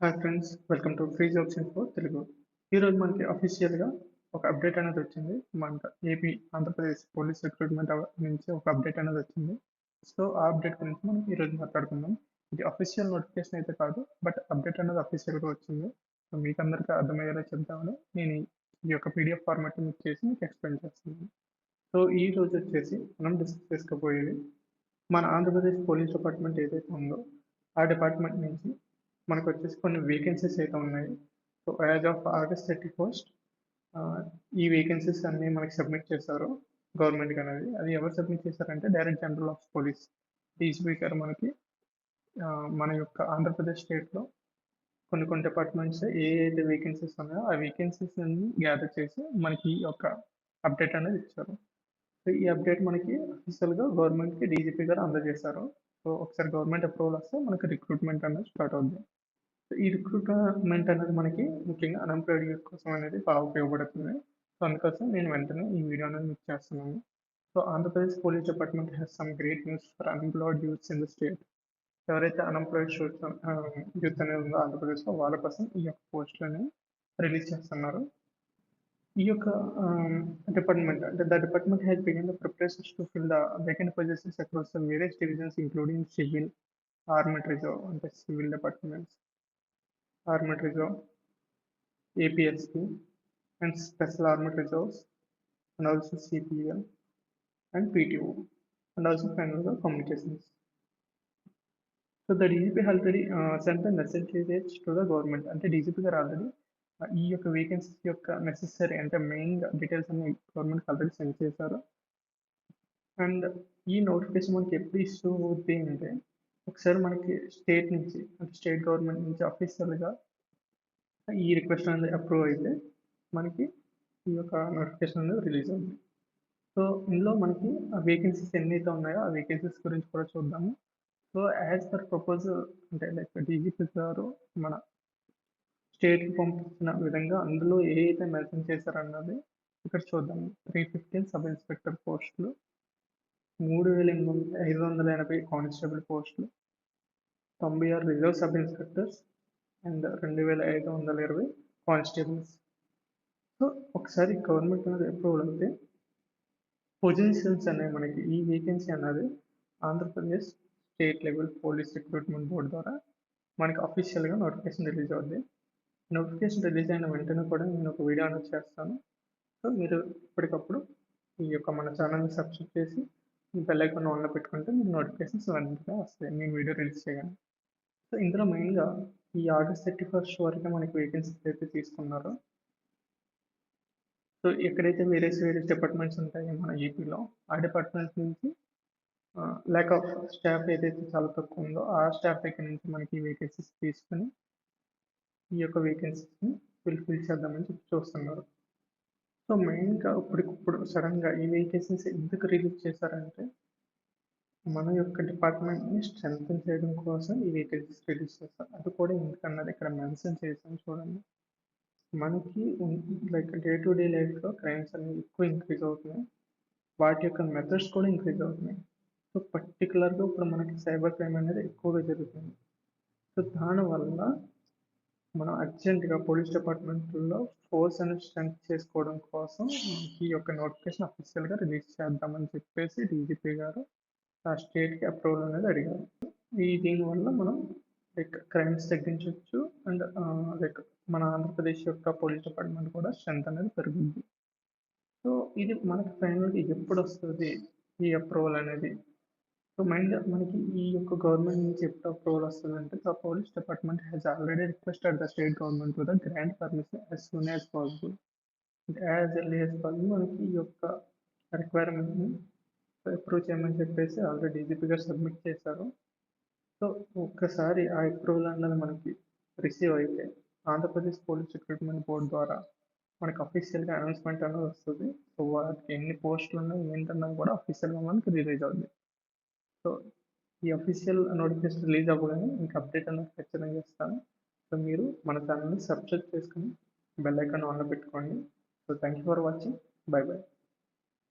Hi friends, welcome to free jobs info Telugu. ఈరోజు మనకి అఫీషియల్గా ఒక అప్డేట్ అనేది వచ్చింది. మన ఏపీ ఆంధ్రప్రదేశ్ పోలీస్ రిక్రూట్మెంట్ నుంచి ఒక అప్డేట్ అనేది వచ్చింది. సో ఆ అప్డేట్ గురించి మనం ఈరోజు మాట్లాడుకుందాం. ఇది అఫీషియల్ నోటిఫికేషన్ అయితే కాదు, బట్ అప్డేట్ అనేది అఫీషియల్గా వచ్చింది. సో మీకు అందరికీ అర్థమయ్యేలా చెప్తామని నేను ఈ యొక్క పీడిఎఫ్ ఫార్మాట్ మీకు చేసి మీకు ఎక్స్ప్లెయిన్ చేస్తున్నాను. సో ఈ రోజు వచ్చేసి మనం డిస్కస్ చేసుకోబోయేది మన ఆంధ్రప్రదేశ్ పోలీస్ డిపార్ట్మెంట్ ఏదైతే ఉందో ఆ డిపార్ట్మెంట్ నుంచి మనకు వచ్చేసి కొన్ని వేకెన్సీస్ అయితే ఉన్నాయి. So as of August 31st ఈ వేకెన్సీస్ అన్నీ మనకి సబ్మిట్ చేశారు గవర్నమెంట్కి అనేది. అది ఎవరు సబ్మిట్ చేశారంటే direct general of police DGP గారు మనకి మన యొక్క ఆంధ్రప్రదేశ్ స్టేట్లో కొన్ని కొన్ని డిపార్ట్మెంట్స్ అయితే వేకెన్సీస్ ఉన్నాయో ఆ వేకెన్సీస్ అన్ని గ్యాదర్ చేసి మనకి ఈ యొక్క అప్డేట్ అనేది ఇచ్చారు. సో ఈ అప్డేట్ మనకి అఫీషియల్గా గవర్నమెంట్కి డీజీపీ గారు అందజేశారు. సో ఒకసారి గవర్నమెంట్ అప్రూవల్ వస్తే మనకి రిక్రూట్మెంట్ అనేది స్టార్ట్ అవుతుంది. సో ఈ రిక్రూట్మెంట్ అనేది మనకి ముఖ్యంగా అన్ఎంప్లాయిడ్ యూత్ కోసం అనేది బాగా ఉపయోగపడుతుంది. సో అందుకోసం నేను వెంటనే ఈ వీడియో అనేది మీకు చేస్తున్నాను. So Andhra Pradesh police department has some great news for unemployed youths in the state. ఎవరైతే అన్ఎంప్లాయిడ్ యూత్ అనేది ఉందో ఆంధ్రప్రదేశ్లో వాళ్ళ కోసం ఈ యొక్క పోస్టులని రిలీజ్ చేస్తున్నారు. ఈ యొక్క డిపార్ట్మెంట్ అంటే the department has begin the preparations to fill the vacant positions across the various divisions including civil, armed reserve అంటే civil departments, armed reserve, APSP, and Special Armored Reserves, and also CPL and PTO, and also final communications. So the DGP already sent the message to the government. అంటే DGP గారు already ఈ యొక్క vacancies యొక్క necessary అంటే main details అన్ని గవర్నమెంట్కి already send చేశారు. And ఈ నోటిఫికేషన్ మనకి ఎప్పుడు ఇష్యూ అవుతుంది అంటే ఒకసారి మనకి స్టేట్ నుంచి అంటే స్టేట్ గవర్నమెంట్ నుంచి అఫీషియల్గా ఈ రిక్వెస్ట్ అనేది అప్రూవ్ అయితే మనకి ఈ యొక్క నోటిఫికేషన్ అనేది రిలీజ్ అవుతుంది. సో ఇందులో మనకి ఆ వేకెన్సీస్ ఎన్నైతే ఉన్నాయో ఆ వేకెన్సీస్ గురించి కూడా చూద్దాము. సో యాజ్ పర్ ప్రపోజల్ అంటే లైక్ డీజీపీ గారు మన స్టేట్కి పంపించిన విధంగా అందులో ఏ అయితే మెన్షన్ చేశారన్నది ఇక్కడ చూద్దాము. 315 సబ్ ఇన్స్పెక్టర్ పోస్టులు, 3,580 కానిస్టేబుల్ పోస్టులు, 96 reserve sub inspectors and 2,520 constables. So ఒకసారి గవర్నమెంట్ అనేది అప్రూవల్ అయితే పొజిషన్స్ అనేవి మనకి ఈ వేకెన్సీ అన్నది Andhra Pradesh state level police recruitment board ద్వారా మనకి అఫీషియల్గా నోటిఫికేషన్ రిలీజ్ అవుద్ది. నోటిఫికేషన్ రిలీజ్ అయిన వెంటనే కూడా నేను ఒక వీడియో అనేది చేస్తాను. సో మీరు ఇప్పటికప్పుడు ఈ యొక్క మన ఛానల్ని సబ్స్క్రైబ్ చేసి ఈ బెల్ ఐకాన్ ఆన్లో పెట్టుకుంటే మీకు నోటిఫికేషన్స్ వెంటనే వస్తాయి నేను వీడియో రిలీజ్ చేయగానే. సో ఇందులో మెయిన్గా ఈ ఆగస్ట్ 31st వరకు మనకి వేకెన్సీస్ అయితే తీసుకున్నారు. సో ఎక్కడైతే వేరే డిపార్ట్మెంట్స్ ఉంటాయో మన ఏపీలో ఆ డిపార్ట్మెంట్స్ నుంచి ల్యాక్ ఆఫ్ స్టాఫ్ ఏదైతే చాలా తక్కువ ఉందో ఆ స్టాఫ్ దగ్గర నుంచి మనకి వేకెన్సీస్ తీసుకుని ఈ యొక్క వేకెన్సీస్ని ఫిల్ చేద్దామని చెప్పి చూస్తున్నారు. సో మెయిన్గా ఇప్పుడు సడన్గా ఈ వేకెన్సీస్ ఎందుకు రిలీజ్ చేశారంటే మన యొక్క డిపార్ట్మెంట్ని స్ట్రెంగ్తన్ చేయడం కోసం ఈ వేకెన్సీస్ రిలీజ్ చేస్తారు. అది కూడా ఎందుకన్నది ఇక్కడ మెన్షన్ చేశాను చూడండి. మనకి లైక్ డే టు డే లైఫ్లో క్రైమ్స్ అనేవి ఎక్కువ ఇంక్రీజ్ అవుతున్నాయి. వాటి యొక్క మెథడ్స్ కూడా ఇంక్రీజ్ అవుతున్నాయి. సో పర్టికులర్గా ఇప్పుడు మనకి సైబర్ క్రైమ్ అనేది ఎక్కువగా జరుగుతుంది. సో దానివల్ల మనం అర్జెంటుగా పోలీస్ డిపార్ట్మెంట్లో ఫోర్స్ అనేది స్ట్రెంత్ చేసుకోవడం కోసం ఈ యొక్క నోటిఫికేషన్ అఫీషియల్గా రిలీజ్ చేద్దామని చెప్పేసి డీజీపీ గారు ఆ స్టేట్కి అప్రూవల్ అనేది అడిగారు. దీనివల్ల మనం లైక్ క్రైమ్స్ తగ్గించవచ్చు అండ్ లైక్ మన ఆంధ్రప్రదేశ్ యొక్క పోలీస్ డిపార్ట్మెంట్ కూడా స్ట్రెంత్ అనేది పెరుగుద్ది. సో ఇది మనకి ఫైనల్గా ఎప్పుడు వస్తుంది ఈ అప్రూవల్ అనేది? సో మనకి ఈ యొక్క గవర్నమెంట్ నుంచి ఎప్పుడు అప్రూవల్ వస్తుందంటే the police department has already requested the state government to the grant permission as soon as possible. As early as possible మనకి ఈ యొక్క రిక్వైర్మెంట్ని అప్రూవ్ చేయమని చెప్పేసి ఆల్రెడీ డీజీపీ గారు సబ్మిట్ చేశారు. సో ఒక్కసారి ఆ అప్రూవల్ అన్నది మనకి రిసీవ్ అయితే ఆంధ్రప్రదేశ్ పోలీస్ రిక్రూట్మెంట్ బోర్డు ద్వారా మనకి అఫీషియల్గా అనౌన్స్మెంట్ అనేది వస్తుంది. సో వాటికి ఎన్ని పోస్టులు ఉన్నాయి ఏంటన్నది కూడా అఫీషియల్గా మనకి రిలీజ్ అవుతుంది. సో ఈ అఫీషియల్ నోటిఫికేషన్ రిలీజ్ అవ్వగానే మీకు అప్డేట్ అనేది ఖచ్చితంగా ఇస్తాను. సో మీరు మన ఛానల్ని సబ్స్క్రైబ్ చేసుకుని బెల్ ఐకాన్ ఆన్లో పెట్టుకోండి. So thank you for watching. By by.